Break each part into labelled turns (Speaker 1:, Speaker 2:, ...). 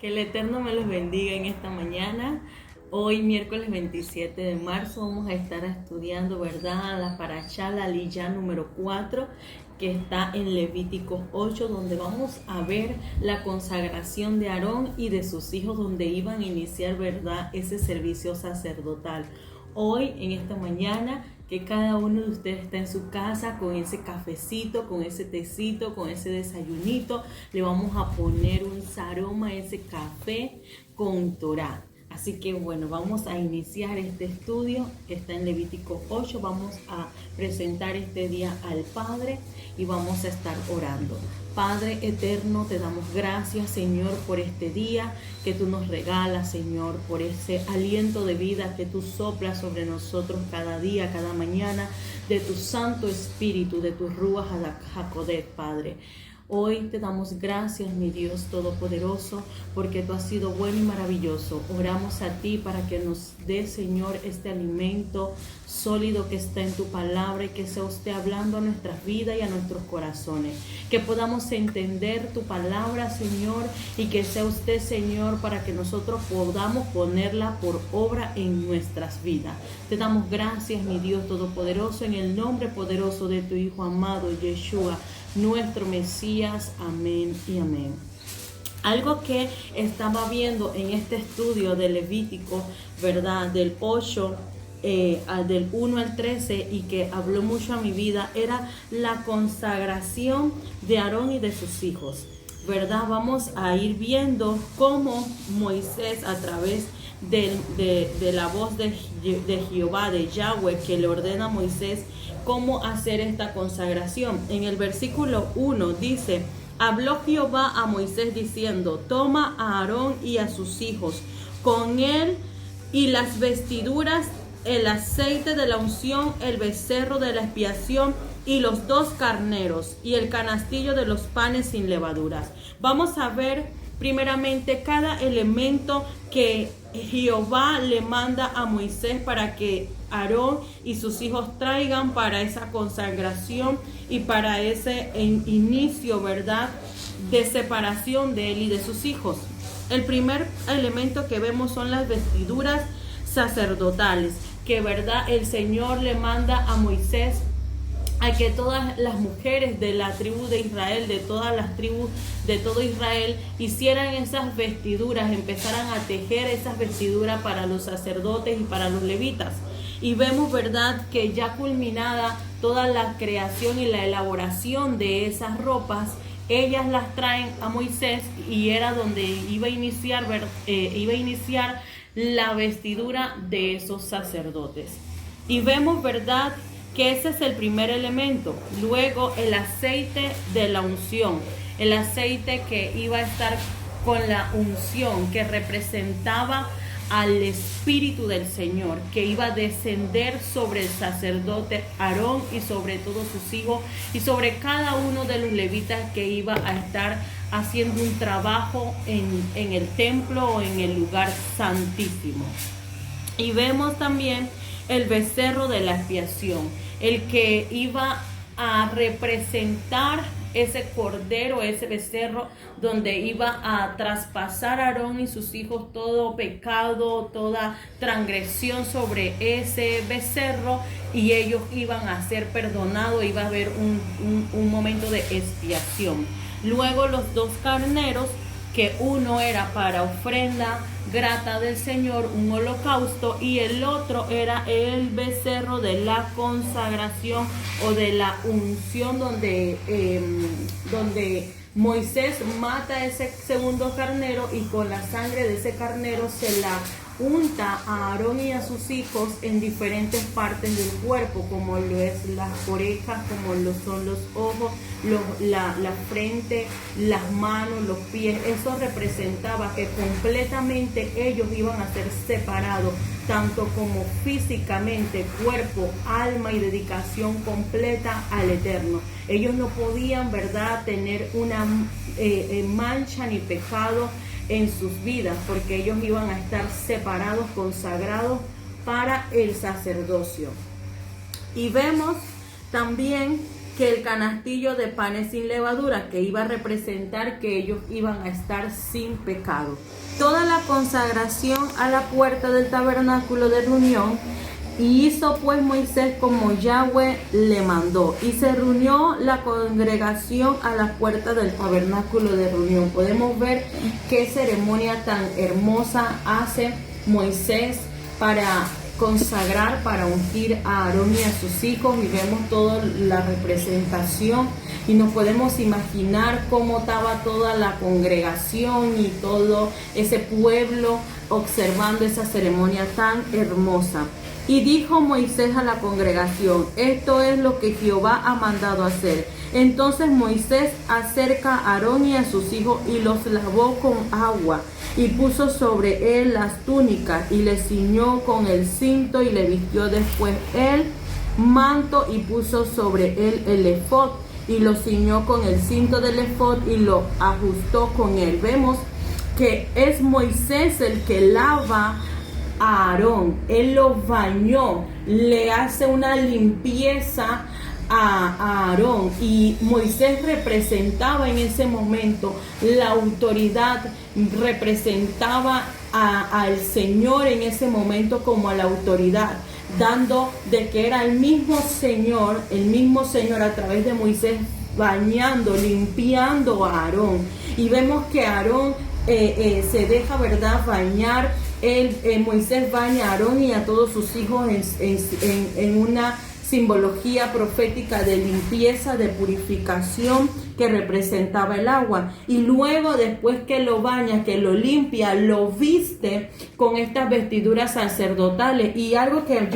Speaker 1: Que el Eterno me los bendiga en esta mañana. Hoy, miércoles 27 de marzo, vamos a estar estudiando, ¿verdad?, la Parashá, la Aliyá número 4, que está en Levítico 8, donde vamos a ver la consagración de Aarón y de sus hijos, donde iban a iniciar, ¿verdad?, ese servicio sacerdotal. Hoy, en esta mañana, que cada uno de ustedes está en su casa con ese cafecito, con ese tecito, con ese desayunito. Le vamos a poner un aroma a ese café con Torah. Así que bueno, vamos a iniciar este estudio que está en Levítico 8. Vamos a presentar este día al Padre y vamos a estar orando. Padre eterno, te damos gracias, Señor, por este día que tú nos regalas, Señor, por ese aliento de vida que tú soplas sobre nosotros cada día, cada mañana, de tu Santo Espíritu, de tu Ruach HaKodesh, Padre. Hoy te damos gracias, mi Dios Todopoderoso, porque tú has sido bueno y maravilloso. Oramos a ti para que nos dé, Señor, este alimento sólido que está en tu palabra y que sea usted hablando a nuestras vidas y a nuestros corazones. Que podamos entender tu palabra, Señor, y que sea usted, Señor, para que nosotros podamos ponerla por obra en nuestras vidas. Te damos gracias, mi Dios Todopoderoso, en el nombre poderoso de tu Hijo amado, Yeshua, nuestro Mesías. Amén y amén. Algo que estaba viendo en este estudio de Levítico, ¿verdad?, del 8 del 1 al 13, y que habló mucho a mi vida, era la consagración de Aarón y de sus hijos, ¿verdad? Vamos a ir viendo cómo Moisés, a través de la voz de Jehová, de Yahweh, que le ordena a Moisés cómo hacer esta consagración. En el versículo 1 dice: habló Jehová a Moisés diciendo: toma a Aarón y a sus hijos, con él y las vestiduras, el aceite de la unción, el becerro de la expiación y los 2 carneros y el canastillo de los panes sin levaduras. Vamos a ver primeramente cada elemento que Jehová le manda a Moisés para que Aarón y sus hijos traigan para esa consagración y para ese inicio, ¿verdad?, de separación de él y de sus hijos. El primer elemento que vemos son las vestiduras sacerdotales, que, ¿verdad?, el Señor le manda a Moisés a que todas las mujeres de la tribu de Israel, de todas las tribus de todo Israel, hicieran esas vestiduras, empezaran a tejer esas vestiduras para los sacerdotes y para los levitas. Y vemos, ¿verdad?, que ya culminada toda la creación y la elaboración de esas ropas, ellas las traen a Moisés, y era donde iba a iniciar la vestidura de esos sacerdotes. Y vemos, ¿verdad?, que ese es el primer elemento. Luego el aceite de la unción, el aceite que iba a estar con la unción, que representaba al Espíritu del Señor, que iba a descender sobre el sacerdote Aarón y sobre todos sus hijos y sobre cada uno de los levitas que iba a estar haciendo un trabajo en el templo o en el lugar santísimo. Y vemos también el becerro de la expiación, el que iba a representar ese cordero, ese becerro, donde iba a traspasar a Aarón y sus hijos todo pecado, toda transgresión sobre ese becerro, y ellos iban a ser perdonados. Iba a haber un momento de expiación. Luego los 2 carneros, que uno era para ofrenda grata del Señor, un holocausto, y el otro era el becerro de la consagración o de la unción, donde Moisés mata ese segundo carnero, y con la sangre de ese carnero se la unta a Aarón y a sus hijos en diferentes partes del cuerpo, como lo es las orejas, como lo son los ojos, la frente, las manos, los pies. Eso representaba que completamente ellos iban a ser separados, tanto como físicamente, cuerpo, alma y dedicación completa al Eterno. Ellos no podían, ¿verdad?, tener una mancha ni pecado en sus vidas, porque ellos iban a estar separados, consagrados para el sacerdocio. Y vemos también que el canastillo de panes sin levadura, que iba a representar que ellos iban a estar sin pecado. Toda la consagración a la puerta del tabernáculo de reunión, y hizo pues Moisés como Yahweh le mandó, y se reunió la congregación a la puerta del tabernáculo de reunión. Podemos ver qué ceremonia tan hermosa hace Moisés para consagrar, para ungir a Aarón y a sus hijos, y vemos toda la representación y nos podemos imaginar cómo estaba toda la congregación y todo ese pueblo observando esa ceremonia tan hermosa. Y dijo Moisés a la congregación: esto es lo que Jehová ha mandado hacer. Entonces Moisés acerca a Aarón y a sus hijos y los lavó con agua, y puso sobre él las túnicas, y le ciñó con el cinto, y le vistió después el manto, y puso sobre él el efod, y lo ciñó con el cinto del efod, y lo ajustó con él. Vemos que es Moisés el que lava a Aarón, él lo bañó, le hace una limpieza a Aarón, y Moisés representaba en ese momento la autoridad, representaba al Señor en ese momento como a la autoridad, dando de que era el mismo Señor a través de Moisés bañando, limpiando a Aarón. Y vemos que Aarón se deja, ¿verdad?, bañar. Moisés baña a Aarón y a todos sus hijos en una simbología profética de limpieza, de purificación que representaba el agua. Y luego, después que lo baña, que lo limpia, lo viste con estas vestiduras sacerdotales. Y algo que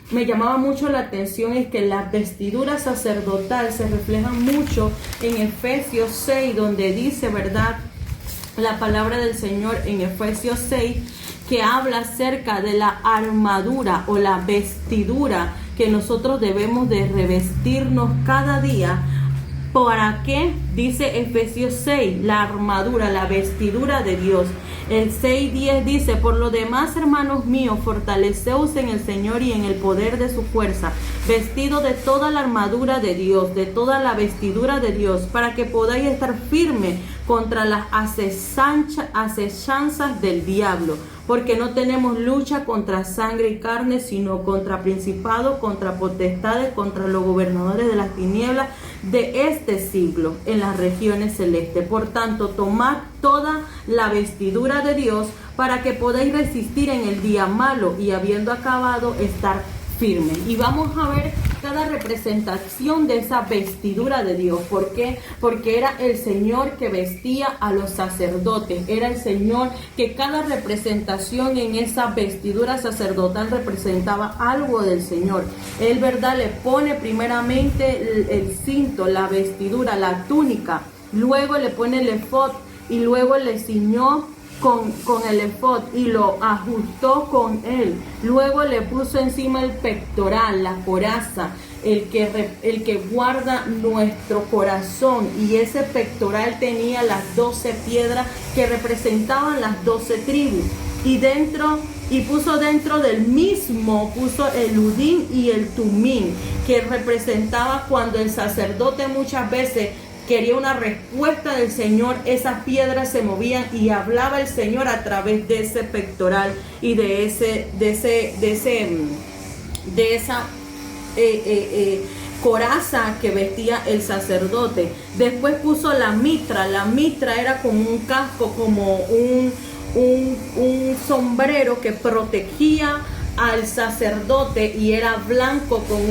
Speaker 1: me llamaba mucho la atención es que las vestiduras sacerdotales se reflejan mucho en Efesios 6, donde dice, ¿verdad?, la palabra del Señor en Efesios 6, que habla acerca de la armadura o la vestidura que nosotros debemos de revestirnos cada día. ¿Para qué? Dice Efesios 6, la armadura, la vestidura de Dios. El 6:10 dice: por lo demás, hermanos míos, fortaleceos en el Señor y en el poder de su fuerza, vestido de toda la armadura de Dios, de toda la vestidura de Dios, para que podáis estar firmes contra las acechanzas del diablo. Porque no tenemos lucha contra sangre y carne, sino contra principados, contra potestades, contra los gobernadores de las tinieblas de este siglo en las regiones celestes. Por tanto, tomad toda la vestidura de Dios para que podáis resistir en el día malo, y habiendo acabado, estar firme. Y vamos a ver cada representación de esa vestidura de Dios. ¿Por qué? Porque era el Señor que vestía a los sacerdotes. Era el Señor que cada representación en esa vestidura sacerdotal representaba algo del Señor. Él, ¿verdad?, le pone primeramente el cinto, la vestidura, la túnica. Luego le pone el efod, y luego le ciñó con el efod y lo ajustó con él. Luego le puso encima el pectoral, la coraza, el que guarda nuestro corazón, y ese pectoral tenía las 12 piedras que representaban las 12 tribus. Y puso dentro del mismo, puso el udín y el tumín, que representaba cuando el sacerdote muchas veces quería una respuesta del Señor. Esas piedras se movían y hablaba el Señor a través de ese pectoral y de esa coraza que vestía el sacerdote. Después puso la mitra. La mitra era como un casco, como un sombrero que protegía al sacerdote, y era blanco con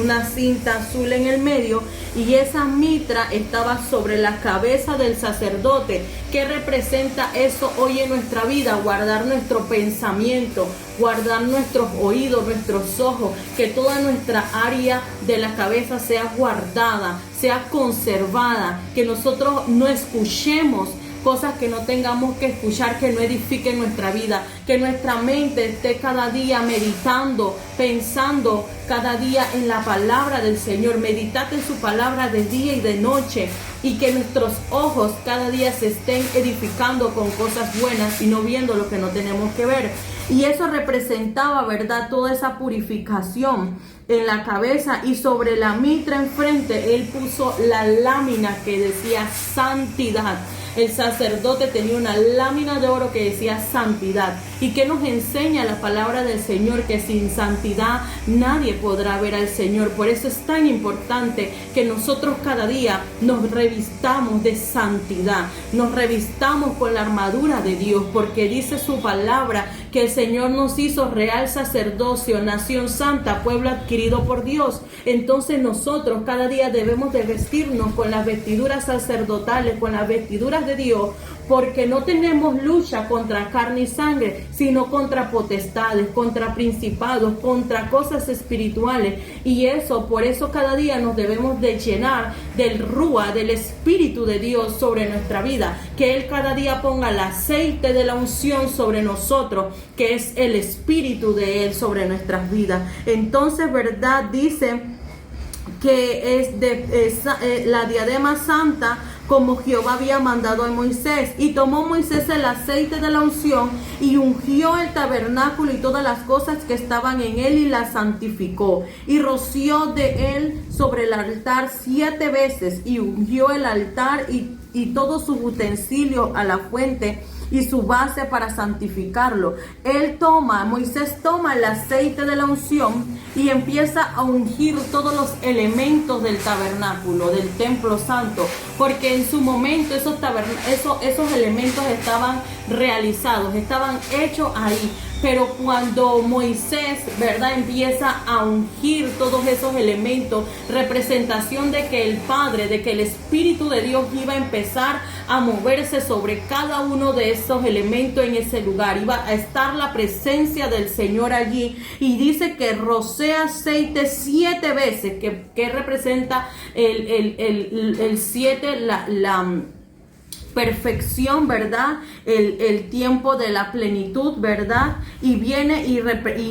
Speaker 1: una cinta azul en el medio, y esa mitra estaba sobre la cabeza del sacerdote. ¿Qué representa eso hoy en nuestra vida? Guardar nuestro pensamiento, guardar nuestros oídos, nuestros ojos, que toda nuestra área de la cabeza sea guardada, sea conservada, que nosotros no escuchemos cosas que no tengamos que escuchar, que no edifiquen nuestra vida, que nuestra mente esté cada día meditando, pensando cada día en la palabra del Señor. Meditate en su palabra de día y de noche, y que nuestros ojos cada día se estén edificando con cosas buenas y no viendo lo que no tenemos que ver. Y eso representaba, ¿verdad?, toda esa purificación en la cabeza, y sobre la mitra enfrente él puso la lámina que decía santidad. El sacerdote tenía una lámina de oro que decía santidad. ¿Y que nos enseña la palabra del Señor? Que sin santidad nadie podrá ver al Señor. Por eso es tan importante que nosotros cada día nos revistamos de santidad, nos revistamos con la armadura de Dios, porque dice su palabra que el Señor nos hizo real sacerdocio, nación santa, pueblo adquirido por Dios. Entonces nosotros cada día debemos de vestirnos con las vestiduras sacerdotales, con las vestiduras de Dios, porque no tenemos lucha contra carne y sangre, sino contra potestades, contra principados, contra cosas espirituales. Y por eso cada día nos debemos de llenar del Rúa, del Espíritu de Dios sobre nuestra vida, que Él cada día ponga el aceite de la unción sobre nosotros, que es el Espíritu de Él sobre nuestras vidas. Entonces, ¿verdad? Dice que es la diadema santa, como Jehová había mandado a Moisés. Y tomó Moisés el aceite de la unción y ungió el tabernáculo y todas las cosas que estaban en él, y la santificó. Y roció de él sobre el altar 7 veces, y ungió el altar y todos sus utensilios a la fuente y su base para santificarlo. Moisés toma el aceite de la unción y empieza a ungir todos los elementos del tabernáculo, del templo santo, porque en su momento esos elementos estaban realizados, estaban hechos ahí. Pero cuando Moisés, ¿verdad?, empieza a ungir todos esos elementos, representación de que el Padre, de que el Espíritu de Dios iba a empezar a moverse sobre cada uno de esos elementos en ese lugar. Iba a estar la presencia del Señor allí. Y dice que rocea aceite 7 veces, que representa el 7, la perfección, ¿verdad? El tiempo de la plenitud, ¿verdad? Y viene y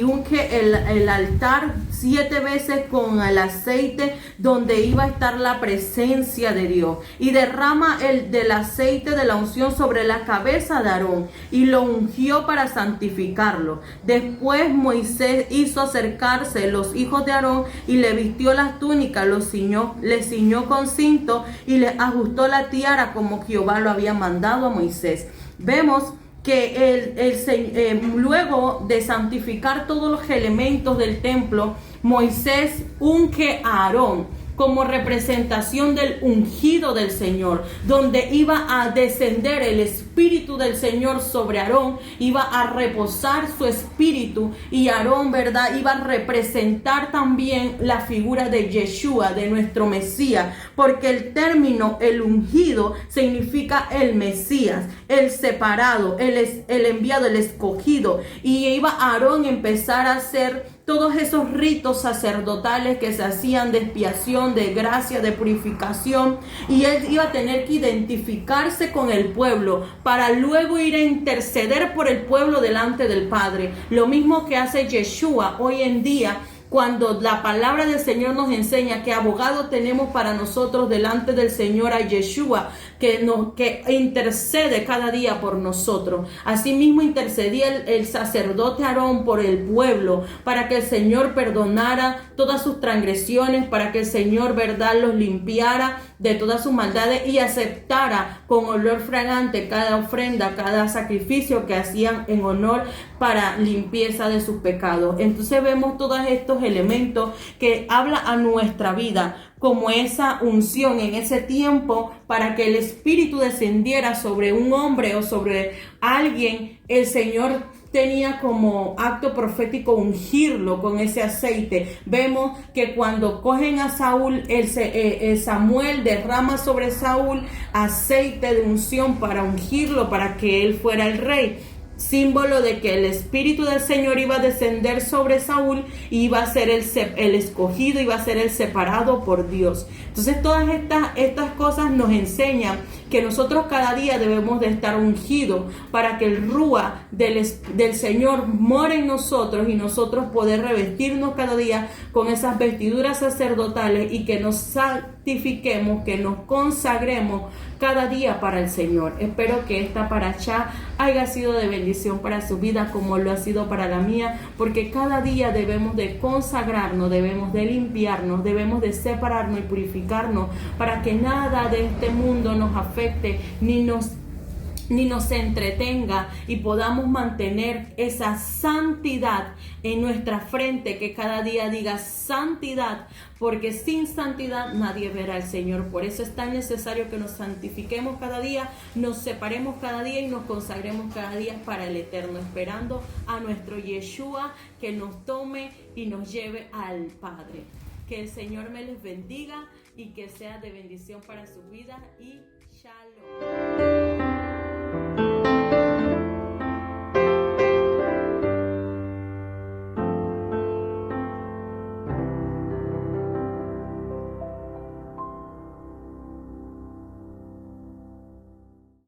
Speaker 1: unge el altar 7 veces con el aceite donde iba a estar la presencia de Dios. Y derrama del aceite de la unción sobre la cabeza de Aarón y lo ungió para santificarlo. Después Moisés hizo acercarse los hijos de Aarón y le vistió las túnicas, le ciñó con cinto y le ajustó la tiara como Jehová lo había mandado a Moisés. Vemos que luego de santificar todos los elementos del templo, Moisés unge a Aarón como representación del ungido del Señor, donde iba a descender el Espíritu del Señor sobre Aarón, iba a reposar su espíritu, y Aarón, ¿verdad?, iba a representar también la figura de Yeshua, de nuestro Mesías, porque el término el ungido significa el Mesías, el separado, el enviado, el escogido. Y iba Aarón a empezar a hacer todos esos ritos sacerdotales que se hacían de expiación, de gracia, de purificación, y él iba a tener que identificarse con el pueblo para luego ir a interceder por el pueblo delante del Padre. Lo mismo que hace Yeshua hoy en día, cuando la palabra del Señor nos enseña que abogado tenemos para nosotros delante del Señor a Yeshua, que intercede cada día por nosotros. Asimismo intercedía el sacerdote Aarón por el pueblo, para que el Señor perdonara todas sus transgresiones, para que el Señor, ¿verdad?, los limpiara de todas sus maldades y aceptara con olor fragante cada ofrenda, cada sacrificio que hacían en honor para limpieza de sus pecados. Entonces vemos todos estos elementos que habla a nuestra vida como esa unción en ese tiempo para que el Espíritu descendiera sobre un hombre o sobre alguien. El Señor tenía como acto profético ungirlo con ese aceite. Vemos que cuando cogen a Saúl, Samuel derrama sobre Saúl aceite de unción para ungirlo, para que él fuera el rey. Símbolo de que el Espíritu del Señor iba a descender sobre Saúl y iba a ser el escogido, iba a ser el separado por Dios. Entonces todas estas cosas nos enseñan que nosotros cada día debemos de estar ungidos para que el Rúa del Señor more en nosotros y nosotros poder revestirnos cada día con esas vestiduras sacerdotales y que nos santifiquemos, que nos consagremos cada día para el Señor. Espero que esta parashá haya sido de bendición para su vida como lo ha sido para la mía, porque cada día debemos de consagrarnos, debemos de limpiarnos, debemos de separarnos y purificarnos para que nada de este mundo nos afecte ni nos entretenga y podamos mantener esa santidad en nuestra frente, que cada día diga santidad, porque sin santidad nadie verá al Señor. Por eso es tan necesario que nos santifiquemos cada día, nos separemos cada día y nos consagremos cada día para el Eterno, esperando a nuestro Yeshua que nos tome y nos lleve al Padre. Que el Señor me les bendiga y que sea de bendición para su vida y shalom.